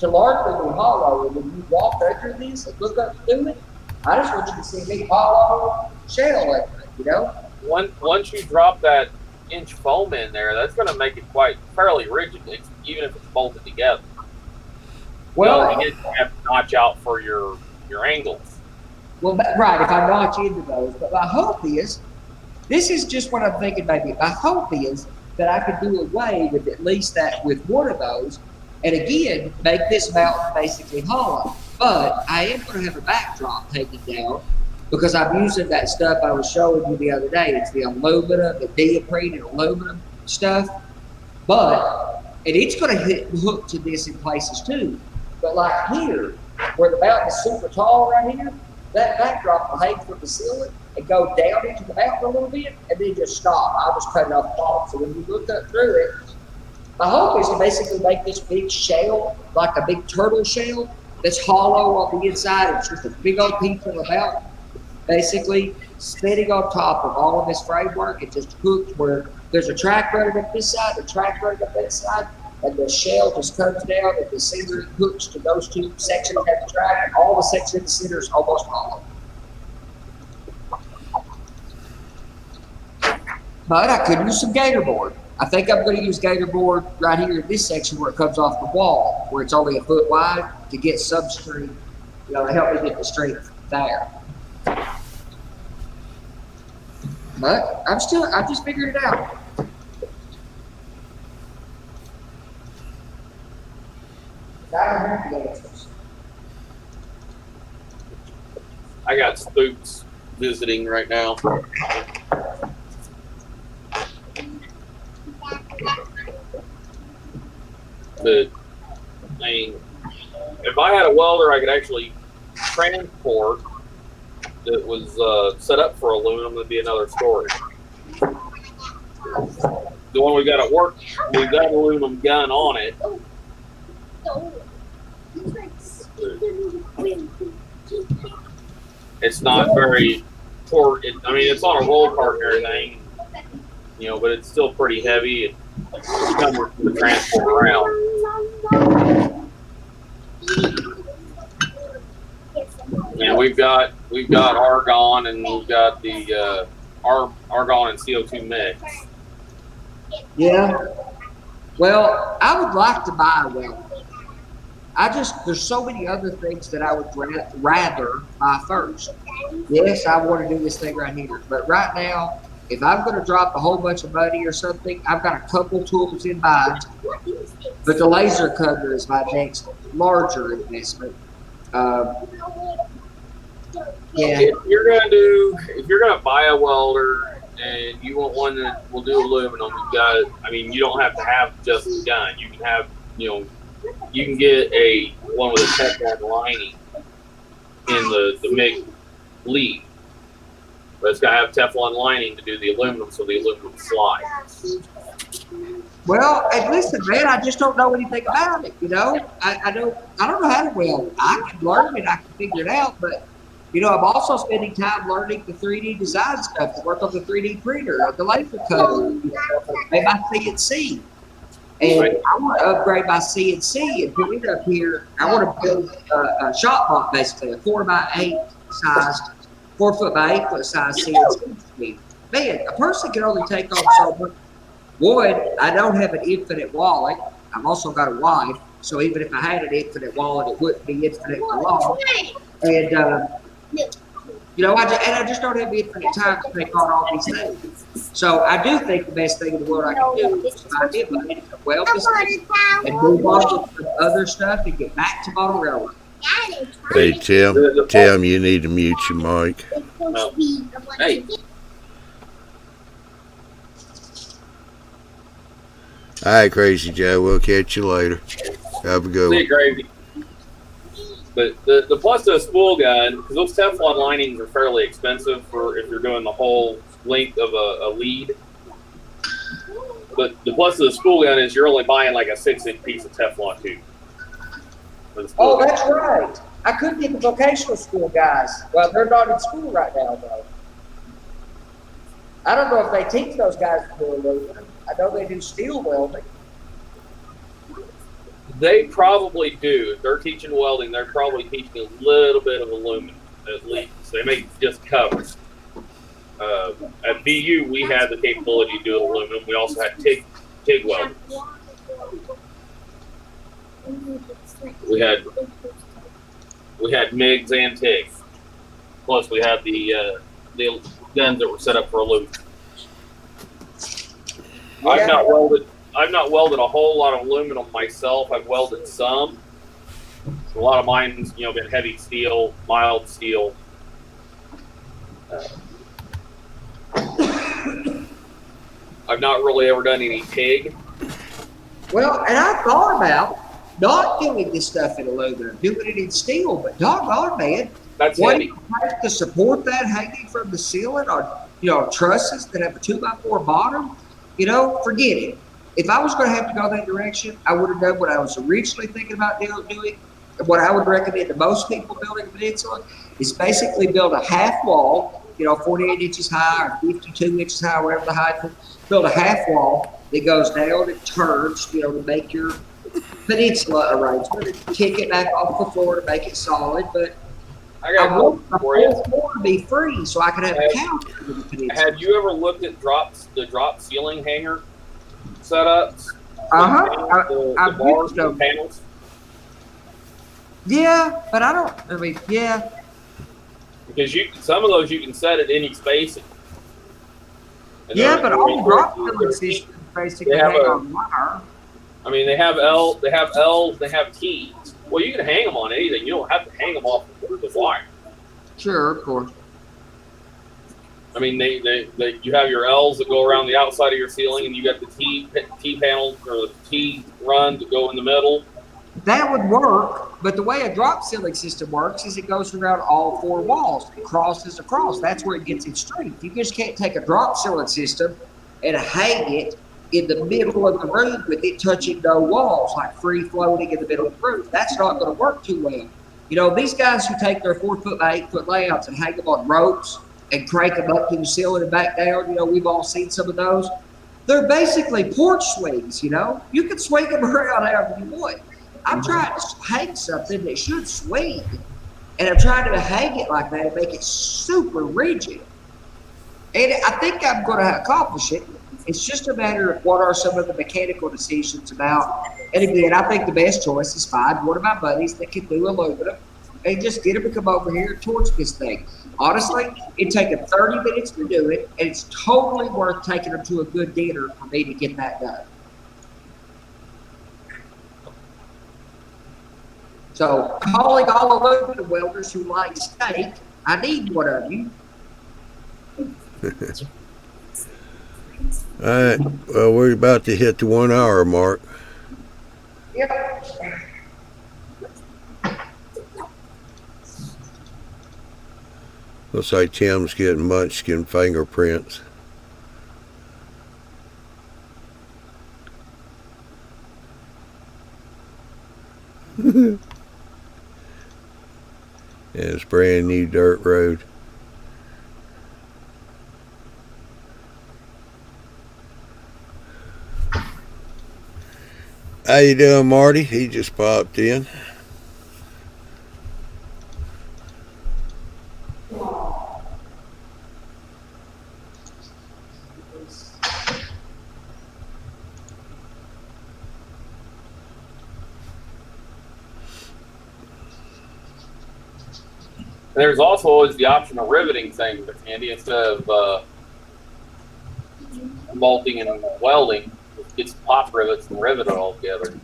to largely be hollow, and when you walk under this and look up through it, I just want you to see a big hollow shell under it, Once you drop that inch foam in there, that's going to make it fairly rigid, even if it's bolted together. Well, you have to notch out for your angles. Well, right, if I notch into those. But my hope is, this is just what I'm thinking maybe. My hope is that I could do away with at least that with one of those, and again, make this mountain basically hollow. But I am going to have a backdrop hanging down because I'm using that stuff I was showing you the other day. It's the aluminum, the neoprene and aluminum stuff. And it's going to hook to this in places too. But like here, where the mountain is super tall right here, that backdrop will hang from the ceiling and go down into the mountain a little bit and then just stop. I'll just cut it off the bottom. So when you look up through it, my hope is to basically make this big shell, like a big turtle shell, that's hollow on the inside. It's just a big old piece of the mountain, basically sitting on top of all of this framework. It just hooked where there's a track running up this side, a track running up that side, and the shell just comes down and the center hooks to those two sections of the track, and all the sections in the center is almost hollow. But I could use some gator board. I think I'm going to use gator board right here in this section where it comes off the wall, where it's only a foot wide, to get some strength, to help me get the strength there. But I'm just figuring it out. I don't have the answers. I got spooks visiting right now. But, I mean, if I had a welder I could actually transport that was set up for aluminum, that'd be another story. The one we got at work, we've got an aluminum gun on it. It's not very it's on a roll cart and everything, but it's still pretty heavy. It's coming to transport around. we've got argon, and we've got the argon and CO2 mix. Yeah. Well, I would like to buy a welder. There's so many other things that I would rather buy first. Yes, I want to do this thing right here. But right now, if I'm going to drop a whole bunch of money or something, I've got a couple tools in mind. But the laser cutter is my next larger investment. Yeah. If you're gonna buy a welder and you want one that will do aluminum, you don't have to have just a gun. You can have, you can get one with a Teflon lining in the MIG lead. But it's got to have Teflon lining to do the aluminum, so the aluminum slides. Well, and listen, man, I just don't know anything about it. I don't know how to weld. I can learn it, I can figure it out, but I'm also spending time learning the 3D design stuff, to work on the 3D printer, the laser cutter, and my CNC. And I want to upgrade my CNC and put it up here. I want to build a shop vault, basically, a 4x8 sized, 4 foot by 8 foot size CNC. Man, a person can only take on so much. One, I don't have an infinite wallet. I've also got a wife, so even if I had an infinite wallet, it wouldn't be infinite long. And I just don't have infinite time to take on all these things. So I do think the best thing in the world I can do is find money to weld this thing and move on to some other stuff and get back to model railroad. Hey, Tim, you need to mute your mic. Hey. All right, Crazy Joe, we'll catch you later. Have a good See one. you, Gravy. But the plus to a spool gun, because those Teflon linings are fairly expensive for if you're doing the whole length of a lead. But the plus to the spool gun is you're only buying like a 6-inch piece of Teflon tube. Oh, that's right. I could get the vocational school guys. Well, they're not in school right now, though. I don't know if they teach those guys to do aluminum. I know they do steel welding. They probably do. If they're teaching welding, they're probably teaching a little bit of aluminum at least. They may just cover. At BU, we had the capability to do aluminum. We also had TIG welding. We had MIGs and TIG. Plus, we had the guns that were set up for aluminum. Yeah. I've not welded a whole lot of aluminum myself. I've welded some. A lot of mine's, been heavy steel, mild steel. I've not really ever done any TIG. Well, and I thought about not doing this stuff in aluminum, doing it in steel, but doggone, man. That's What heavy. do you have to support that hanging from the ceiling on, trusses that have a 2x4 bottom? Forget it. If I was going to have to go that direction, I would have done what I was originally thinking about doing. And what I would recommend to most people building a peninsula is basically build a half wall, 48 inches high or 52 inches high, whatever the height is. Build a half wall that goes down and turns, to make your peninsula arrangement and kick it back off the floor to make it solid. But I got I a want the for you. whole floor to be free so I can have a counter for the peninsula. Have you ever looked at the drop ceiling hanger setups? The I've bars, used the them. panels. Yeah, but yeah. Because some of those you can set at any spacing. And Yeah, they're- but all they're- drop they're- ceiling systems basically They have hang a- on wire. they have L's, they have T's. Well, you can hang them on anything. You don't have to hang them off the wire. Sure, of course. You have your L's that go around the outside of your ceiling, and you got the T panels or the T runs that go in the middle. That would work, but the way a drop ceiling system works is it goes around all 4 walls. It crosses across. That's where it gets its strength. You just can't take a drop ceiling system and hang it in the middle of the room with it touching no walls, like free floating in the middle of the room. That's not going to work too well. These guys who take their 4 foot by 8 foot layouts and hang them on ropes and crank them up to the ceiling and back down, we've all seen some of those. They're basically porch swings, You can swing them around however you want. I'm trying to hang something that should swing. And I'm trying to hang it like that and make it super rigid. And I think I'm going to accomplish it. It's just a matter of what are some of the mechanical decisions about. And again, I think the best choice is find one of my buddies that can do aluminum and just get him to come over here and torch this thing. Honestly, it'd take him 30 minutes to do it, and it's totally worth taking him to a good dinner for me to get that done. So, calling all aluminum welders who like steak, I need one of you. All right. Well, we're about to hit the 1 hour mark. Yep. Looks like Tim's getting Munchkin fingerprints. And it's brand new dirt road. How you doing, Marty? He just popped in. There's also always the option of riveting things, Andy, instead of bolting and welding. Get some pop rivets and rivet it all together.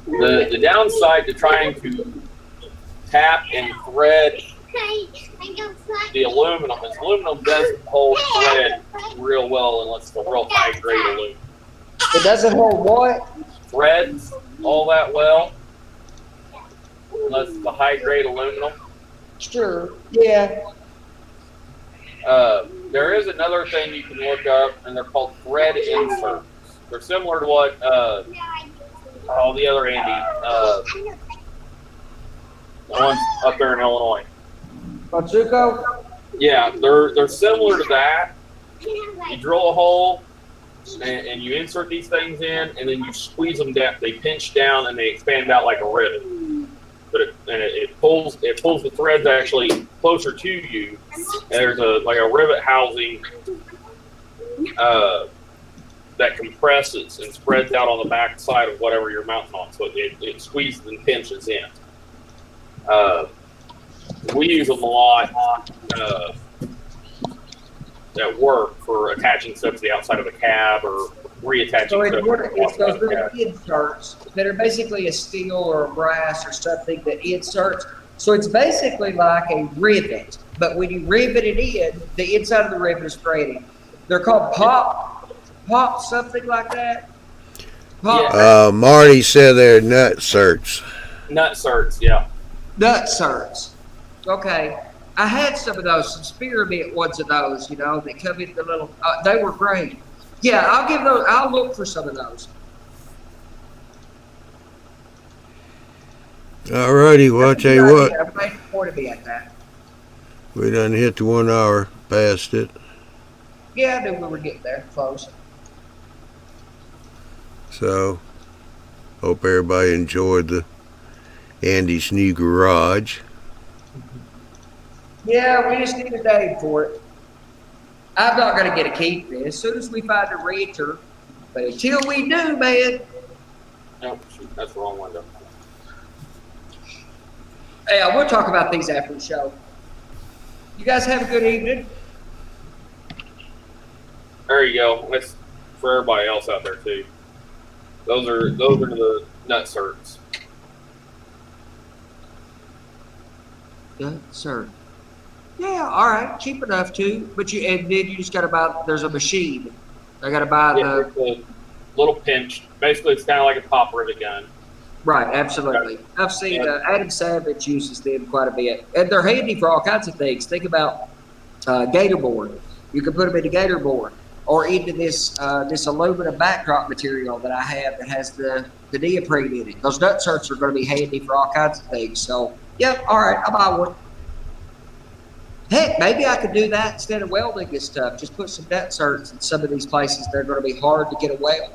The downside to trying to tap and thread the aluminum is aluminum doesn't hold thread real well unless it's a real high grade aluminum. It doesn't hold what? Threads all that well unless it's a high grade aluminum. Sure. Yeah. There is another thing you can look up, and they're called thread inserts. They're similar to what all the other Andy, the ones up there in Illinois. Matsuko? Yeah, they're similar to that. You drill a hole, and you insert these things in, and then you squeeze them down. They pinch down, and they expand out like a rivet. But it pulls the threads actually closer to you. And there's like a rivet housing that compresses and spreads out on the back side of whatever you're mounting on, so it squeezes and pinches in. We use them a lot at work for attaching stuff to the outside of a cab or reattaching So stuff. it's those little inserts that are basically a steel or a brass or something that inserts. So it's basically like a rivet, but when you rivet it in, the inside of the rivet is threaded. They're called pop something like that. Pop Marty said they're nut certs. Nut certs, yeah. nut certs. Okay. I had some of those, some spearmint ones of those, you know, that come in the little, they were great. Yeah, I'll give those, I'll look for some of those. Alrighty, well, I'll tell you what. I'm glad you pointed me at that. We done hit the 1 hour, past it. Yeah, I knew we were getting there, close. So, hope everybody enjoyed the Andy's new garage. Yeah, we just need a name for it. I'm not going to get a key for this as soon as we find a renter. But until we do, man. No, shoot, that's the wrong window. Hey, we'll talk about these after the show. You guys have a good evening. There you go. That's for everybody else out there too. Those are the nut certs. Yeah, sir. Yeah, all right, cheap enough too. But and then you just got to buy. There's a machine. I got to buy Yeah, it's a little pinch. Basically, it's kind of like a pop rivet gun. Right, absolutely. I've seen Adam Savage uses them quite a bit, and they're handy for all kinds of things. Think about gator board. You can put them into gator board or into this this aluminum backdrop material that I have that has the neoprene in it. Those nut certs are going to be handy for all kinds of things. So, yep, all right, I'll buy one. Heck, maybe I could do that instead of welding this stuff. Just put some nut certs in some of these places. They're going to be hard to get a weld.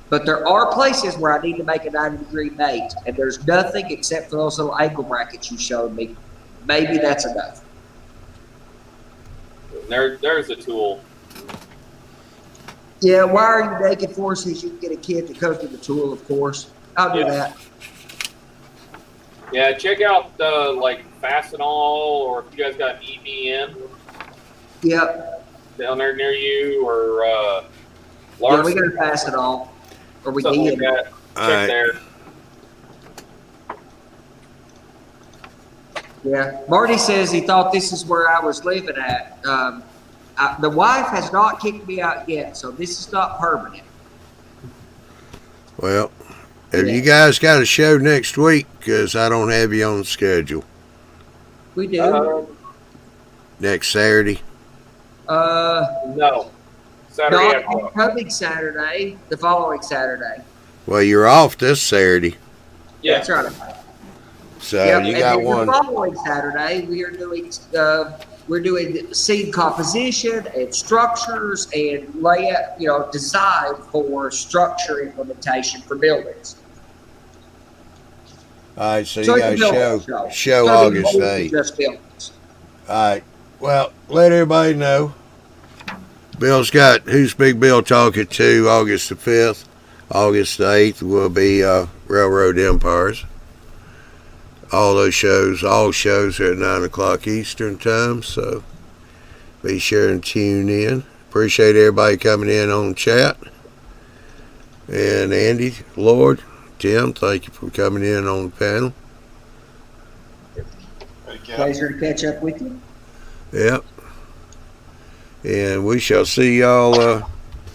But there are places where I need to make a 90-degree mate, and there's nothing except for those little angle brackets you showed me. Maybe that's enough. There's a tool. Yeah, wiring naked forces, you can get a kit that comes with the tool, of course. I'll do Yeah. that. Yeah, check out like Fastenal, or if you guys got an EBM Yep. down there near you, or Yeah, Larson, we got to pass it all. Or we something like did. that. Check All right. there. Yeah. Marty says he thought this is where I was living at. The wife has not kicked me out yet, so this is not permanent. Well, have Yeah. you guys got a show next week? Because I don't have you on the schedule. We do. Next Saturday. No. Saturday Not after. coming Saturday, the following Saturday. Well, you're off this Saturday. Yeah. That's right. So Yep, you and got then one. The following Saturday, we are doing seed composition and structures and layout, design for structure implementation for buildings. All right, so So you got a it's a building show It's gonna be August more than 8th. just buildings. All right. Well, let everybody know. Bill's got Who's Big Bill talking to August the 5th. August the 8th will be Railroad Empires. All shows are at 9 o'clock Eastern time, so be sure and tune in. Appreciate everybody coming in on chat. And Andy, Lord, Tim, thank you for coming in on the panel. Again, Pleasure to catch up with you. Yep. And we shall see y'all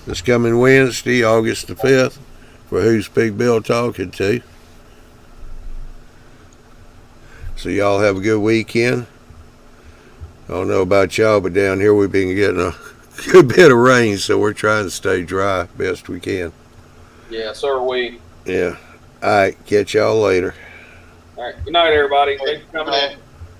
this coming Wednesday, August the 5th, for Who's Big Bill talking to. So y'all have a good weekend. I don't know about y'all, but down here we've been getting a good bit of rain, so we're trying to stay dry best we can. Yeah, so are we. Yeah. All right. Catch y'all later. All right. Good night, everybody. Thanks for coming in.